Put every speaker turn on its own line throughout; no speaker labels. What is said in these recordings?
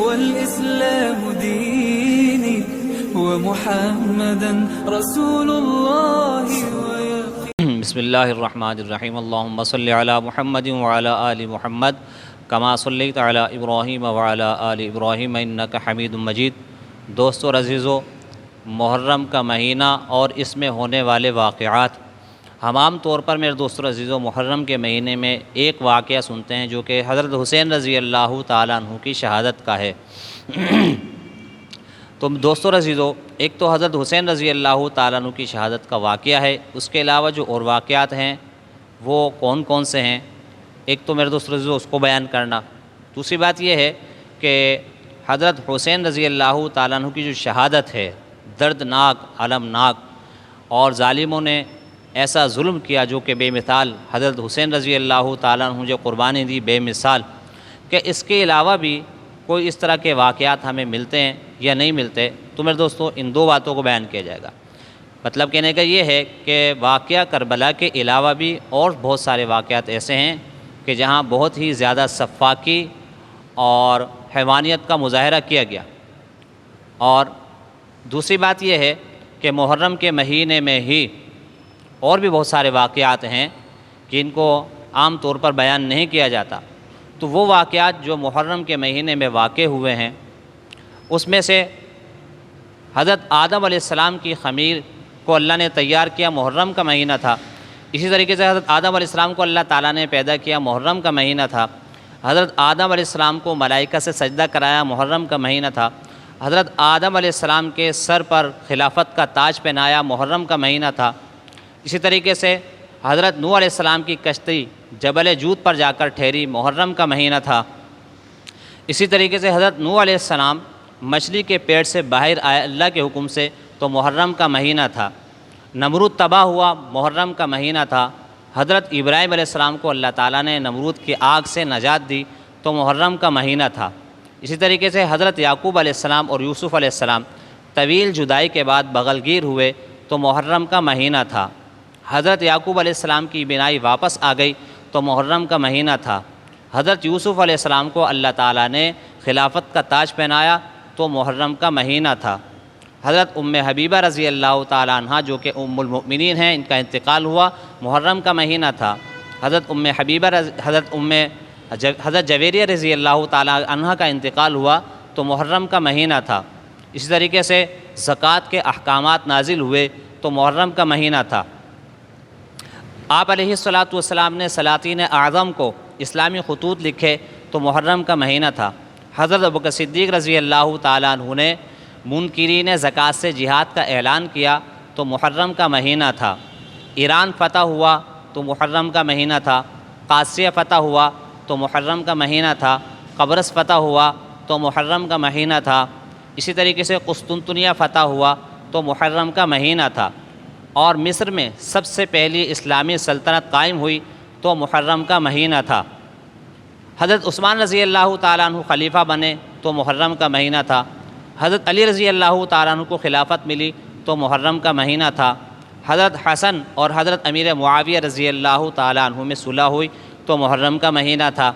والإسلام ديني ومحمدا رسول الله
بسم اللہ الرحمن الرحیم اللہم صلی علی محمد وعلی آل محمد کما صلیت علی ابراہیم وعلی آل ابراہیم انک حمید مجید۔ دوستو اور عزیزو، محرم کا مہینہ اور اس میں ہونے والے واقعات، ہم عام طور پر میرے دوستو اور عزیزو محرم کے مہینے میں ایک واقعہ سنتے ہیں جو کہ حضرت حسین رضی اللہ تعالیٰ عنہ کی شہادت کا ہے۔ تو دوستو اور عزیزو، ایک تو حضرت حسین رضی اللہ تعالیٰ عنہ کی شہادت کا واقعہ ہے، اس کے علاوہ جو اور واقعات ہیں وہ کون کون سے ہیں، ایک تو میرے دوستو اور عزیزو اس کو بیان کرنا۔ دوسری بات یہ ہے کہ حضرت حسین رضی اللہ تعالیٰ عنہ کی جو شہادت ہے دردناک، المناک، اور ظالموں نے ایسا ظلم کیا جو کہ بے مثال، حضرت حسین رضی اللہ تعالیٰ عنہ جو قربانی دی بے مثال، کہ اس کے علاوہ بھی کوئی اس طرح کے واقعات ہمیں ملتے ہیں یا نہیں ملتے، تو میرے دوستو ان دو باتوں کو بیان کیا جائے گا۔ مطلب کہنے کا یہ ہے کہ واقعہ کربلا کے علاوہ بھی اور بہت سارے واقعات ایسے ہیں کہ جہاں بہت ہی زیادہ سفاکی اور حیوانیت کا مظاہرہ کیا گیا۔ اور دوسری بات یہ ہے کہ محرم کے مہینے میں ہی اور بھی بہت سارے واقعات ہیں جن کو عام طور پر بیان نہیں کیا جاتا۔ تو وہ واقعات جو محرم کے مہینے میں واقع ہوئے ہیں، اس میں سے حضرت آدم علیہ السلام کی خمیر کو اللہ نے تیار کیا، محرم کا مہینہ تھا۔ اسی طریقے سے حضرت آدم علیہ السلام کو اللہ تعالیٰ نے پیدا کیا، محرم کا مہینہ تھا۔ حضرت آدم علیہ السلام کو ملائکہ سے سجدہ کرایا، محرم کا مہینہ تھا۔ حضرت آدم علیہ السلام کے سر پر خلافت کا تاج پہنایا، محرم کا مہینہ تھا۔ اسی طریقے سے حضرت نوح علیہ السلام کی کشتی جبل جود پر جا کر ٹھہری، محرم کا مہینہ تھا۔ اسی طریقے سے حضرت نوح علیہ السلام مچھلی کے پیٹ سے باہر آئے اللہ کے حکم سے، تو محرم کا mہینہ تھا۔ نمرود تباہ ہوا، محرم کا مہینہ تھا۔ حضرت ابراہیم علیہ السلام کو اللہ تعالیٰ نے نمرود کی آگ سے نجات دی، تو محرم کا مہینہ تھا۔ اسی طریقے سے حضرت یعقوب علیہ السلام اور یوسف علیہ السلام طویل جدائی کے بعد بغلگیر ہوئے، تو محرم کا مہینہ تھا۔ حضرت یعقوب علیہ السلام کی بینائی واپس آ گئی، تو محرم کا مہینہ تھا۔ حضرت یوسف علیہ السلام کو اللہ تعالیٰ نے خلافت کا تاج پہنایا، تو محرم کا مہینہ تھا۔ حضرت ام حبیبہ رضی اللہ تعالیٰ عنہ جو کہ ام المؤمنین ہیں، ان کا انتقال ہوا، محرم کا مہینہ تھا۔ حضرت ام حبیبہ حضرت جویریہ رضی اللہ تعالیٰ عنہ کا انتقال ہوا، تو محرم کا مہینہ تھا۔ اسی طریقے سے زکوٰۃ کے احکامات نازل ہوئے، تو محرم کا مہینہ تھا۔ آپ علیہ الصلاۃ والسلام نے سلاطین اعظم کو اسلامی خطوط لکھے، تو محرم کا مہینہ تھا۔ حضرت ابوبکر صدیق رضی اللہ تعالیٰ عنہ نے منکرین زکوٰۃ سے جہاد کا اعلان کیا، تو محرم کا مہینہ تھا۔ ایران فتح ہوا، تو محرم کا مہینہ تھا۔ قادسیہ فتح ہوا، تو محرم کا مہینہ تھا۔ قبرص فتح ہوا، تو محرم کا مہینہ تھا۔ اسی طریقے سے قسطنطنیہ فتح ہوا، تو محرم کا مہینہ تھا۔ اور مصر میں سب سے پہلی اسلامی سلطنت قائم ہوئی، تو محرم کا مہینہ تھا۔ حضرت عثمان رضی اللہ تعالیٰ عنہ خلیفہ بنے، تو محرم کا مہینہ تھا۔ حضرت علی رضی اللہ تعالیٰ عنہ کو خلافت ملی، تو محرم کا مہینہ تھا۔ حضرت حسن اور حضرت امیر معاویہ رضی اللہ تعالیٰ عنہ میں صلح ہوئی، تو محرم کا مہینہ تھا۔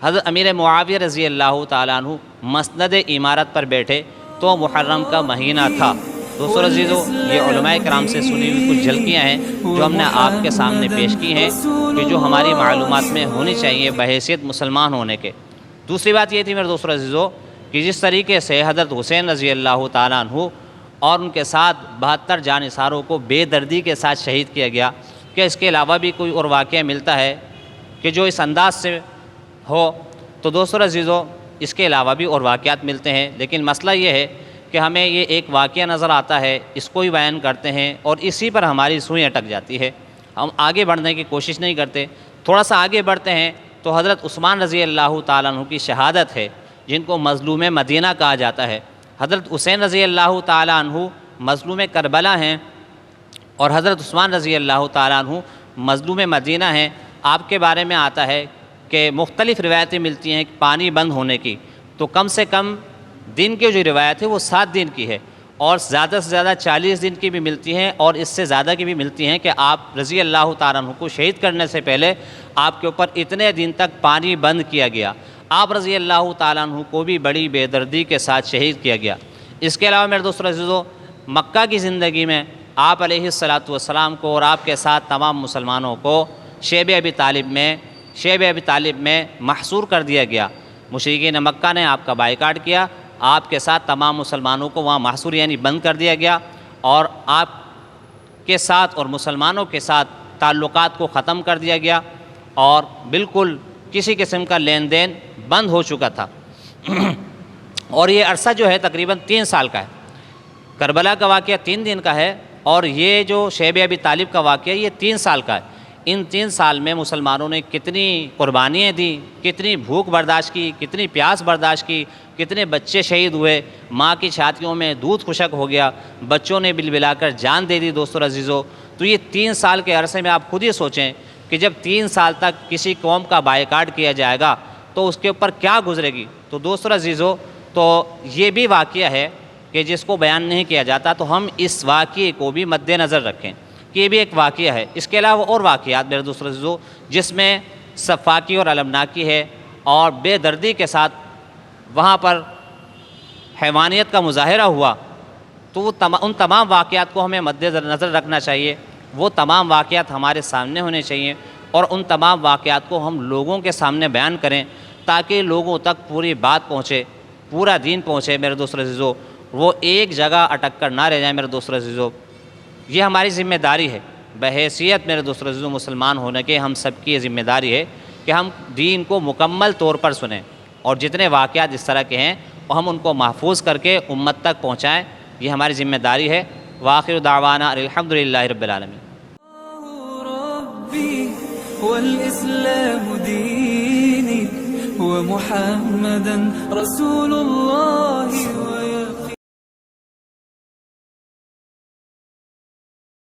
حضرت امیر معاویہ رضی اللہ تعالیٰ عنہ مسند امارت پر بیٹھے، تو محرم کا مہینہ تھا۔ دوستو عزیزو، یہ علماء کرام سے سنی ہوئی کچھ جھلکیاں ہیں جو ہم نے آپ کے سامنے پیش کی ہیں، کہ جو ہماری معلومات میں ہونی چاہیے بحیثیت مسلمان ہونے کے۔ دوسری بات یہ تھی میرے دوستو عزیزو کہ جس طریقے سے حضرت حسین رضی اللہ تعالیٰ عنہ اور ان کے ساتھ 72 جانثاروں کو بے دردی کے ساتھ شہید کیا گیا، کہ اس کے علاوہ بھی کوئی اور واقعہ ملتا ہے کہ جو اس انداز سے ہو؟ تو دوستو عزیزو، اس کے علاوہ بھی اور واقعات ملتے ہیں، لیکن مسئلہ یہ ہے کہ ہمیں یہ ایک واقعہ نظر آتا ہے، اس کو ہی بیان کرتے ہیں، اور اسی پر ہماری سوئی اٹک جاتی ہے، ہم آگے بڑھنے کی کوشش نہیں کرتے۔ تھوڑا سا آگے بڑھتے ہیں تو حضرت عثمان رضی اللہ تعالیٰ عنہ کی شہادت ہے، جن کو مظلوم مدینہ کہا جاتا ہے۔ حضرت حسین رضی اللہ تعالیٰ عنہ مظلوم کربلا ہیں، اور حضرت عثمان رضی اللہ تعالیٰ عنہ مظلوم مدینہ ہیں۔ آپ کے بارے میں آتا ہے کہ مختلف روایتیں ملتی ہیں پانی بند ہونے کی، تو کم سے کم دن کی جو روایت ہے وہ 7 دن کی ہے، اور زیادہ سے زیادہ 40 دن کی بھی ملتی ہیں، اور اس سے زیادہ کی بھی ملتی ہیں کہ آپ رضی اللہ تعالیٰ عنہ کو شہید کرنے سے پہلے آپ کے اوپر اتنے دن تک پانی بند کیا گیا۔ آپ رضی اللہ تعالیٰ عنہ کو بھی بڑی بے دردی کے ساتھ شہید کیا گیا۔ اس کے علاوہ میرے دوستو عزیزو، مکہ کی زندگی میں آپ علیہ السلام کو اور آپ کے ساتھ تمام مسلمانوں کو شیب ابی طالب میں محصور کر دیا گیا۔ مشرکین مکہ نے آپ کا بائیکاٹ کیا، آپ کے ساتھ تمام مسلمانوں کو وہاں محصور یعنی بند کر دیا گیا، اور آپ کے ساتھ اور مسلمانوں کے ساتھ تعلقات کو ختم کر دیا گیا، اور بالکل کسی قسم کا لین دین بند ہو چکا تھا۔ اور یہ عرصہ جو ہے تقریباً 3 سال کا ہے۔ کربلا کا واقعہ 3 دن کا ہے، اور یہ جو شیب ابی طالب کا واقعہ یہ 3 سال کا ہے۔ ان 3 سال میں مسلمانوں نے کتنی قربانیاں دیں، کتنی بھوک برداشت کی، کتنی پیاس برداشت کی، کتنے بچے شہید ہوئے، ماں کی چھاتیوں میں دودھ خشک ہو گیا، بچوں نے بل بلا کر جان دے دی۔ دوستو عزیزو، تو یہ 3 سال کے عرصے میں آپ خود ہی سوچیں کہ جب 3 سال تک کسی قوم کا بائیکاٹ کیا جائے گا تو اس کے اوپر کیا گزرے گی۔ تو دوستو عزیزو، تو یہ بھی واقعہ ہے کہ جس کو بیان نہیں کیا جاتا، تو ہم اس واقعے کو بھی مد نظر رکھیں کہ یہ بھی ایک واقعہ ہے۔ اس کے علاوہ اور واقعات میرے دوستو عزیزو جس میں صفاقی اور المناکی ہے، اور بے دردی کے ساتھ وہاں پر حیوانیت کا مظاہرہ ہوا، تو ان تمام واقعات کو ہمیں مد نظر رکھنا چاہیے۔ وہ تمام واقعات ہمارے سامنے ہونے چاہیے، اور ان تمام واقعات کو ہم لوگوں کے سامنے بیان کریں تاکہ لوگوں تک پوری بات پہنچے، پورا دین پہنچے میرے دوستو عزیزو، وہ ایک جگہ اٹک کر نہ رہ جائیں میرے دوستو عزیزو۔ یہ ہماری ذمہ داری ہے، بحیثیت میرے دوستو عزیزو مسلمان ہونے کے ہم سب کی یہ ذمہ داری ہے کہ ہم دین کو مکمل طور پر سنیں، اور جتنے واقعات اس طرح کے ہیں ہم ان کو محفوظ کر کے امت تک پہنچائیں۔ یہ ہماری ذمہ داری ہے۔ وآخر دعوانا الحمدللہ رب العالمین۔
ربي والإسلام ديني ومحمدا رسول الله